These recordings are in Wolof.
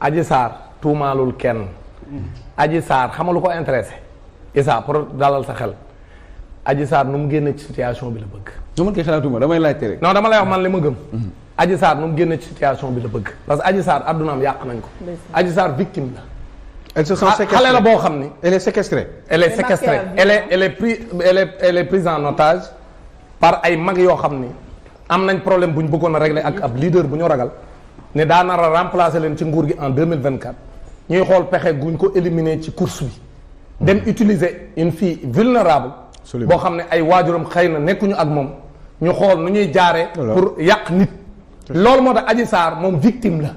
Adji Sarr tuumaalul kenn. Adji Sarr xamalu ko intéressé. Issa pour dalal sa xel. Adji Sarr nu mu génne ci situation bi la bëgg. su ma koy xalaatuma damay laajte rek. non dama lay wax man li ma gëm. Adji Sarr nu mu génne ci situation bi la bëgg. parce que Adji Sarr addunaam yàq nañ ko. Adji Sarr victime la. elle se sent séquestrée xale la boo xam ni. elle est séquestrée. elle est séquestrée elle est prise en otage par ay mag yoo xam ni am nañ problème bu ñu bëggoon a régler ak ab leader bu ñu ragal ne daa nar a remplacer leen ci nguur gi en 2024 ñuy xool pexe guñ ko éliminer ci course bi dem utiliser une fille vulnérable boo xam ne ay waajuram xëy na nekkuñu ak moom ñu xool nu ñuy jaaree pour yàq nit loolu moo tax Adji Sarr moom victime la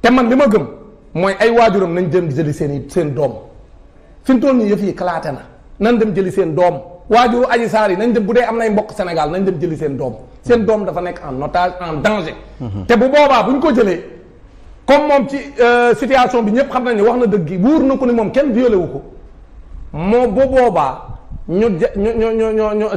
te man li ma gëm mooy ay waajuram nañ dem jëli seen doom fi mu toll nii yëf yi kalaate na nan dem jëli seen doom waajuru Adji Sarr yi nañ dem bu dee am nay mbokk Sénégal nañ dem jëli seen doom dafa nekk en otage en danger te bu boobaa bu ñu ko jëlee comme moom ci situation bi ñëpp xam nañ ne wax na dëgg gi wóor na ko ni moom kenn violé wu ko moo bu boobaa ñu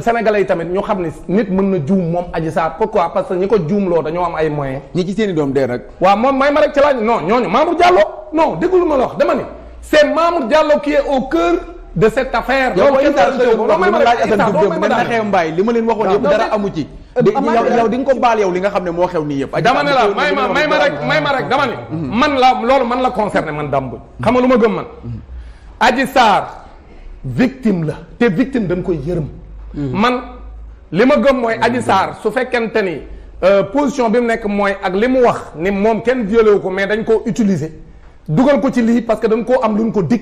Sénégalais yi tamit ñu xam ne nit mën na juum moom Adji Sarr pourquoi parce que ñi ko juumloo dañoo am ay moyens. ñi ci seen i doom dee nag. waaw moom may ma rek ci laaj non ñooñu Mamour Diallo non déglu ma la wax dama ni c'est Mamour Diallo qui est au cœur de cette affaire. yow loolu may ma laaj Assane Diouf démb ne xew mbaay li ma leen waxoon yëpp dara amu ci. yow di nga ko baal yow li nga xam ne moo xew nii yëpp. dama ne la may ma rek dama ni. man la loolu man la concerné man Dame Mbodj. xam nga lu ma gëm man. Adji Sarr victime la te victime dañ koy yërëm. man li ma gëm mooy Adji Sarr su fekkente ni position bi mu nekk mooy ak li mu wax ni moom kenn violé wu ko mais dañ koo utiliser dugal ko ci lii parce que dañ koo am luñ ko dig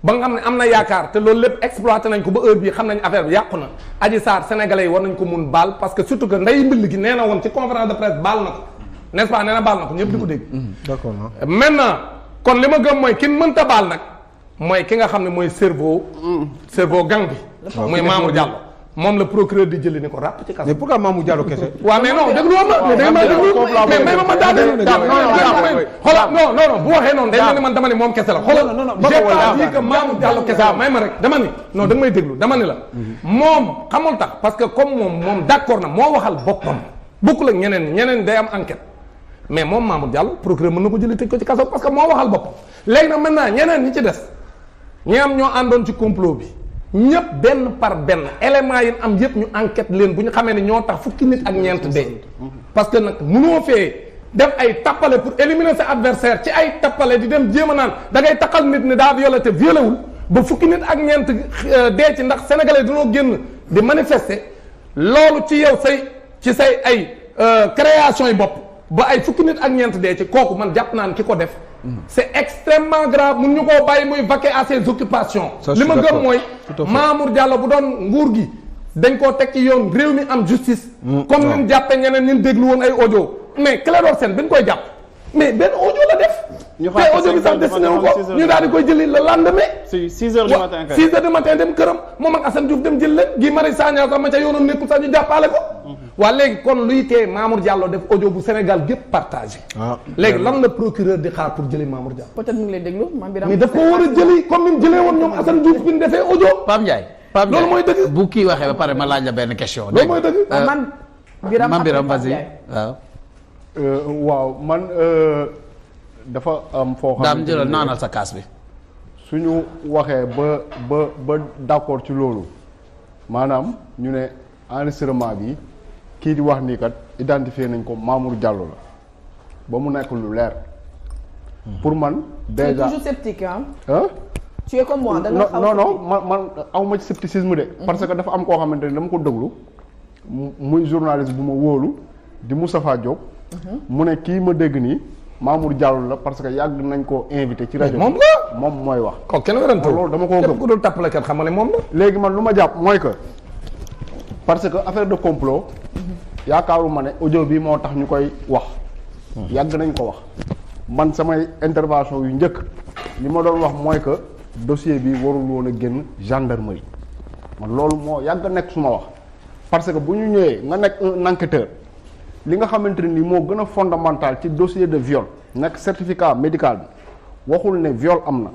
ba nga xam ne am na yaakaar te loolu lépp exploité nañ ko ba heure bii xam nañ affaire bi yàqu na Adji Sarr sénégalais yi war nañ ko mun baal parce que surtout que nday mbill gi nee na woon ci conférence de presse baal na ko n'est-ce pas nee na baal na ko ñëpp di ko dégg. d'accord maintenant kon li ma gëm mooy kin mënta baal nag. mooy ki nga xam ne mooy cerveau gang bi muy Mamour Diallo moom la procureur di jëli ni ko ràpp ci kaso. mais pourquoi Mamour Diallo kese. waaw mais non déglu ma mais may ma daal xoolal non bu waxee noonu day mel ni man dama ni moom kese la xoolal j'ai pas dit que Mamour Diallo kese la may ma rek dama ni non da nga may déglu dama ni la moom xamul tax parce que comme moom d'accord na moo waxal boppam bokkul ak ñeneen day am enquête mais moom Mamour Diallo procureur mën na ko jëli tëj ko ci kaso parce que moo waxal boppam léegi nag maintenant ñeneen ñi ci des ñi am ñoo àndoon ci complot bi ñëpp benn par benn éléments yi am yëpp ñu enquête leen bu ñu xamee ne ñoo tax fukki nit ak ñeent dee parce que nag mënoo fee def ay tappale pour éliminer sa adversaire ci ay tappale di dem jéem a naan da ngay taxal nit ni daa violé te violé wul ba fukki nit ak ñeent dee ci ndax sénégalais dañoo génn di manifester loolu ci yow ci say ay création yi bopp ba ay fukki nit ak ñeent dee ci kooku man jàpp naa ne ki ko def c'est extrêmement grave mun ñu koo bàyyi muy vaquer à ses occupations li ma gëm mooy Mamour Diallo bu doon nguur gi dañ koo teg ci yoon réew mi am justice comme nin jàppe ñeneen nin déglu woon ay audio mais Clédor Sène bi ñu koy jàpp mais benn audio la def te audio bi sax destiné wu ko ñu daal di koy jëli le lendemain 6 heures du matin 6 heures du matin dem këram moom ak Assane Diouf dem jël leen Guy Marius Sagna sax ma ca yoonoon nekkul sax ñu jàppale ko waa léegi kon luy tee Mamour Diallo def audio bu Sénégal gépp partagé léegi lan la procureur di xaar pour jëli Mamour Diallo peut-être mu ngi lay déglu mais daf ko war a jëli comme ni mu jëlee woon ñoom Assane Diouf bi ñu defee audio Pape Ndiaye loolu mooy dëgg bu kii waxee ba pare ma laaj la benn question loolu mooy dëgg man Biram vas-y waaw man dafa am foo xam daam jëlal naanal sa kaas bi suñu waxee ba d'accord ci loolu maanaam ñu ne enregistrement bi kii di wax nii kat identifié nañ ko Mamour Diallo la ba mu nekk lu leer pour man déjà tu es toujours sceptique hein hein tu es comme moi da nga non man awma ci scepticisme de parce que dafa am koo xamante ni dama ko déglu muy journaliste bu ma wóolu di Moustapha Diop mu ne kii ma dégg nii Mamour Diallo la parce que yàgg nañ koo invité ci rajo moom la moom mooy wax ko kenn werante loolu dama koo gëm ku dul tappalekat xam nga ne moom la léegi man lu ma jàpp mooy que parce que affaire de complot yaakaaruma ne audio bi moo tax ñu koy wax yàgg nañ ko wax man samay intervention yu njëkk li ma doon wax mooy que dossier bi warul woon a génn gendarmerie man loolu moo yàgg nekk su ma wax parce que bu ñu ñëwee nga nekk un enquêteur li nga xamante ne ni moo gën a fondamental ci dossier de viol nekk certificat médical bi waxul ne viol am na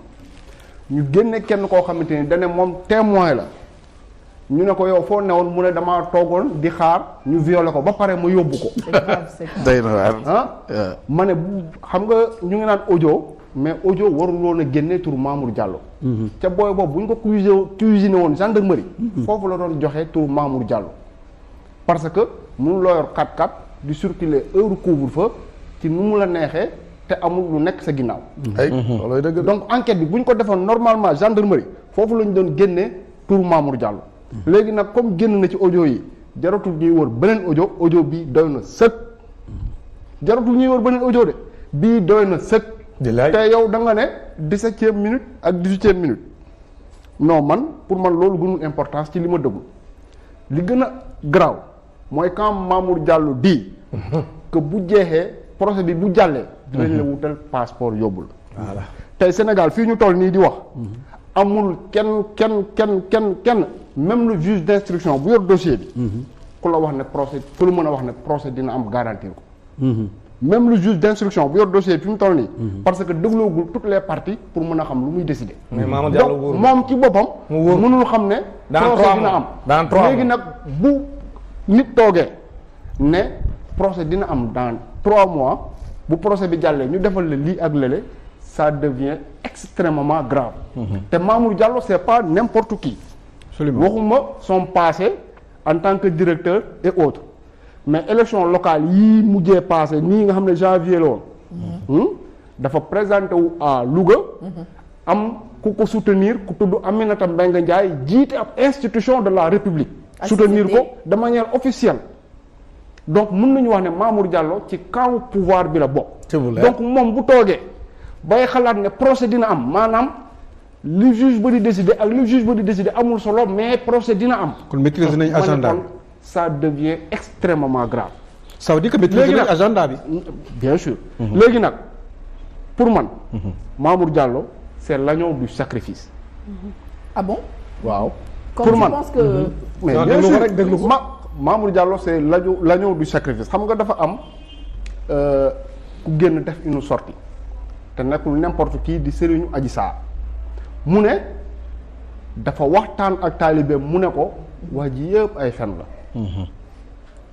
ñu génne kenn koo xamante ni dane moom témoin la ñu ne ko yow foo newoon mu ne damaa toogoon di xaar ñu violé ko ba pare ma yóbbu ko. c'est grave, c'est grave. day na waar. ma ne xam nga ñu ngi naan audio mais audio warul woon a génne tur Mamour Diallo. ca booy boobu bu ñu ko cuisiné woon gendarmerie. foofu la doon joxe tur Mamour Diallo. parce que mun loo yor 4x4 di circuler heure couvre-feu ci nu mu la neexee te amul lu nekk sa ginnaaw. loolooy dëgg. donc enquête bi bu ñu ko defoon normalement gendarmerie foofu la ñu doon génne tur Mamour Diallo. léegi nag comme génn na ci audio yi jaratul ñuy wër beneen audio bi doy na sëkk. jaratul ñuy wër beneen audio de bii doy na sëkk. te yow da nga ne 17e minute ak 18e minute. non man pour man loolu gënul importance ci li ma déglu li gën a garaaw mooy quand Mamour Diallo di que bu jeexee procès bi bu jàllee. dinañ la wutal passeport yóbbul. voilà tey Sénégal fii ñu toll nii di wax. amul kenn même le juge d'instruction bu yor dossier bi. ku la wax ne procès ku la mën a wax ne procès dina am garantir ko. même le juge d'instruction bu yor dossier bi fi mu toll nii. parce que dégloogul toutes les parties pour mën a xam lu muy décider. mais Mamour Diallo donc moom ci boppam. mënul xam ne. procès dina am dans 3 mois léegi nag bu nit toogee ne procès dina am dans 3 mois bu procès bi jàllee ñu defal la lii ak lële ça devient extrêmement grave. te Mamour Diallo c'est pas n'importe qui. absolument waxuma son passé en tant que directeur et autres mais élection locale yii mujjee passé nii nga xam ne janvier la woon. dafa présenté wu à Louga. am ku ko soutenir ku tudd Aminata Mbengue Ndiaye jiite ab institution de la République. soutenir ko de manière officielle. donc mën nañu wax ne Mamour Diallo ci kaw pouvoir bi la bokk. donc moom bu toogee bay xalaat ne procès dina am maanaam li juge ba di décider ak li juge ba di décider amul solo mais procès dina am. kon maîtriser nañ agenda bi ça devient extrêmement grave. ça veut dire que maîtriser nañ agenda bi. bien sûr. léegi nag pour man. Mamour Diallo c'est l'agneau du sacrifice. ah bon. waaw. comme pour je man pense que. mais bien sûr rek déglu ko Mamour Diallo c'est l'agneau du sacrifice xam nga dafa am ku génn def une sortie te nekkul n'importe qui di Serigne Adji Sarr mu ne dafa waxtaan ak taalibeem mu ne ko wax ji yëpp ay fen la.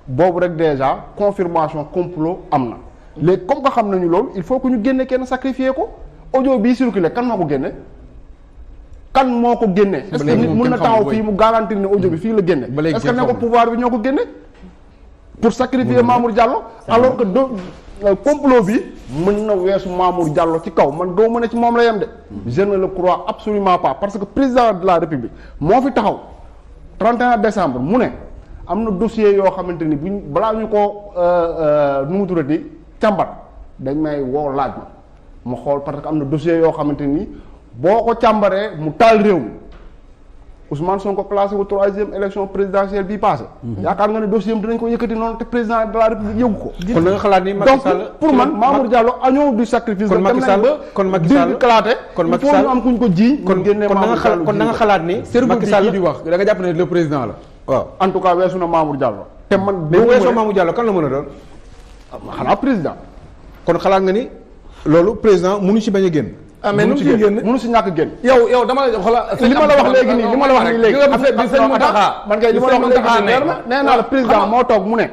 boobu rek déjà confirmation complot am na. léegi comme que xam nañu loolu il faut que ñu génne kenn sacrifier ko audio bii circulé kan moo ko génne. kan moo ko génne. est-ce que nit mën na taxaw fii mu garantir ne audio bi fii la génne. est-ce que ne ko pouvoir bi ñoo ko génne. pour sacrifier Mamour Diallo. alors que complot bi mën na weesu Mamour Diallo ci kaw man doo mën a ci moom la yem de. je ne le crois absolument pas parce que président de la République moo fi taxaw 31 décembre mu ne am na dossier yoo xamante ni buñ balaa ñu ko nu mu tuddati càmbar dañ may woo laaj ma xool parce que am na dossier yoo xamante ni. boo ko càmbaree mu taal réew mi Ousmane Sonko placé wu 3e élection présidentielle bii passé yaakaar nga ne dossier am dinañ ko yëkkati noonu te président de la République yëgu ko. kon na nga xalaat ni Macky Sall donc pour man Mamour Diallo agneau du sacrifice. kon Macky Sall kon Macky Sall kon Macky Sall il faut ñu am kuñ ko jiiñ. kon na nga xalaat ni. Macky Sall di wax da nga jàpp ne le président la. waaw en tout cas weesu na Mamour Diallo. te man bu weesoo Mamour Diallo kan la mën a doon. xanaa président. kon xalaat nga ni loolu président mënu ci bañ a génn. ah mais nu mu ciy génn mënu si ñàkk génn. yow dama la xoolal. li ma la wax léegi nii li ma la wax nii léegi. bi sëñ Mountakha man kay li ma la wax léegi nii leer na nee naa la président moo toog mu ne.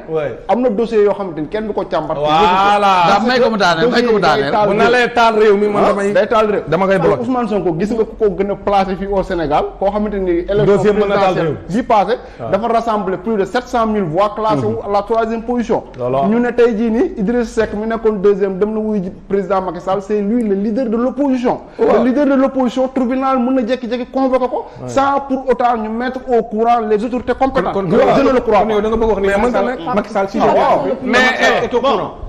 am na dossier yoo xamante ni kenn du ko càmbar. voilà daa may ko mu daaneel may ko mu daaneel. bu na lay taal réew mi man damay. day taal réew dama koy bloqué. Ousmane Sonko gis nga ku ko gën a placé fii au Sénégal koo xamante ni. dossier mën na taal élection présidentielle bi passé dafa rassembler plus de 700 000 voix classé wu à la 3e position. ñu ne tey jii nii Idriss Seck mi nekkoon 2e dem na wuyu ji président Macky Sall c'est lui le leader de l'opposition. le leader de l'opposition tribunal mën na jékki-jékki convoqué ko. sans pour autant ñu mettre au courant les autorités compétentes. je ne le crois pas. kon yow da nga bëgg wax ni Macky Sall si mais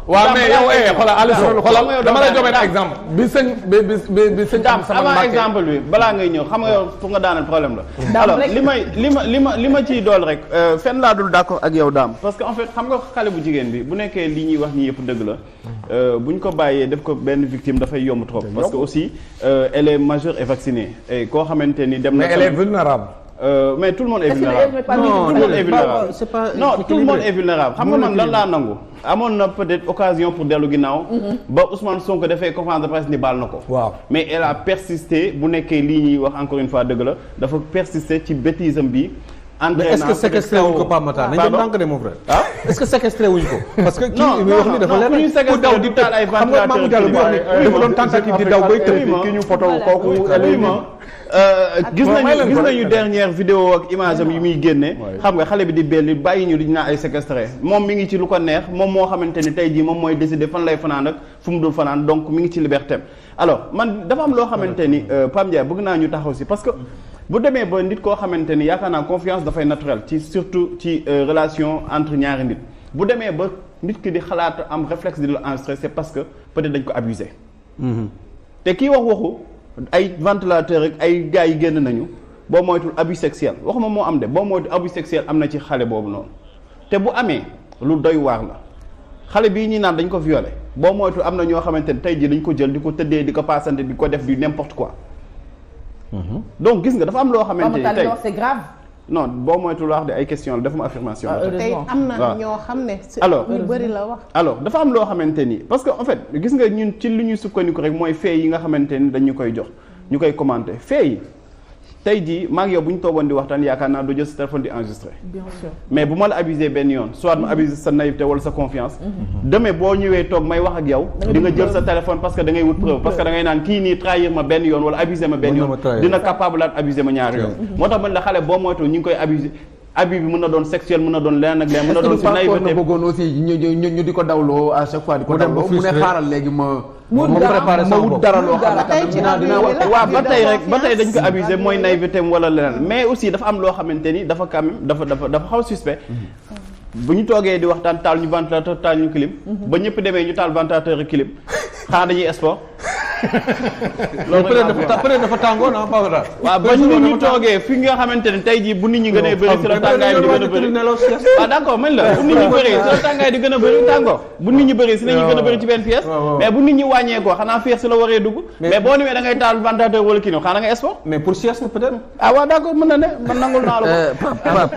waaw mais yow xoolal Aliou xoolal dama lay jox benn exemple. bi sëñ avant exemple bi balaa ngay ñëw xam nga yow pour nga daanal problème la. alors li ma ciy dool rek fenn laa dul d'accord ak yow daam parce que en fait xam nga xale bu jigéen bi bu nekkee li ñuy wax ñi yëpp dëgg la buñ ko bàyyee def ko benn victime dafay yomb trop. parce que aussi elle est majeure et vaccinée et koo xamante ni dem na. mais elle est vulnérable. mais tout le monde est vulnérable. non tout le monde est vulnérable. c'est pas non tout le monde est vulnérable xam nga man lan laa nangu. amoon na peut-être occasion pour dellu ginnaaw. ba Ousmane Sonko dafay conférence de presse ni baal na ko. waaw mais elle a persisté bu nekkee lii ñuy wax encore une fois dëgg la dafa persister ci bêtise am bi mais est-ce que séquestré wuñ ko Pape Matar nañ dem ndànk de mon frère. ah est-ce que séquestré wuñ ko. parce que kii bi wax ni dafa leer ku daw di taal ay xam nga Mamadou Diallo bi wax ni dafa doon tentative di daw bay tëb ki ñu photo kooku gis nañu dernière vidéo ak image am yi muy génne xam nga xale bi di belli bàyyi ñu di naa ay séquestré moom mi ngi ci lu ko neex moom moo xamante ni tey jii moom mooy décider fan lay fanaan ak fu mu dul fanaan donc mi ngi ci liberté alors man dafa am loo xamante ni Pape Ndiaye bëgg naa ñu taxaw si parce que bu demee ba nit koo xamante ni yaakaar naa confiance dafay naturel ci surtout ci relation entre ñaari nit bu demee ba nit ki di xalaat am réflexe di la enregistrer c'est parce que peut-être dañ ko abusé te kii waxu ay ventilateur ak ay gars yi génn nañu boo moytul abus sexuel waxuma moo am de boo moytul abus sexuel am na ci xale boobu noonu te bu amee lu doy waar la xale bii ñi naan dañ ko violé boo moytul am na ñoo xamante ne tey jii dañ ko jël di ko tëddee di ko paasante di ko def du n'importe quoi donc gis nga dafa am loo xamante ni tey c'est grave. non boo moytul wax de ay question la dafa ma affirmation la tey am na ñoo xam ne alors ñu bëri la wax alors dafa am loo xamante ni parce que en fait gis nga ñun ci li ñuy sukkandiku rek mooy fait yi nga xamante ni dañu koy jox ñu koy commenter fait yi tey jii maa ngi yow bu ñu toogoon di waxtaan yaakaar naa doo jël sa téléphone di enregistrer bien sûr mais bu ma la abusé benn yoon soit ma abusé sa naïveté wala sa confiance demain boo ñëwee toog may wax ak yow di nga jël sa téléphone parce que da ngay wut preuve parce que da ngay naan kii nii trahir ma benn yoon wala abusé ma benn yoon dina capable laat abusé ma ñaari yoon moo tax man la xale boo moytu ñu ngi koy abusé abus bi mën na doon sexuel mën na doon leneen ak leneen mën na doon si naïveté bëggoon aussi ñu di ko dawloo à chaque fois di ko dawloo mu ne xaaral léegi ma préparé sama bopp dara loo xam ne dina waaw ba tey rek ba tey dañ ko abusé mooy naïveté wala leneen mais aussi dafa am loo xamante ni dafa quand même dafa xaw suspect bu ñu toogee di waxtaan taal ñu ventilateur taal ñu clim ba ñëpp demee ñu taal ventilateur ak clim xanaa dañuy sport loolu peut-être dafa tàngoon ah Pape Matar. waaw ba nit ñi toogee fi nga xamante ne tey jii bu nit ñi gën a bëri si la tàngaay di gën a bëri waaw d'accord man la bu nit ñi bëree si la tàngaay di gën a bëri tàngoor bu nit ñi bëree si la ñuy gën a bëri ci benn pièce mais bu nit ñi wàññeekoo xanaa fiir si la waree dugg mais boo niwee da ngay taal ventilateur wala kii xanaa da ngay sport mais pour sieste peut-être ah waaw d'accord mën na ne man nangul naa la ko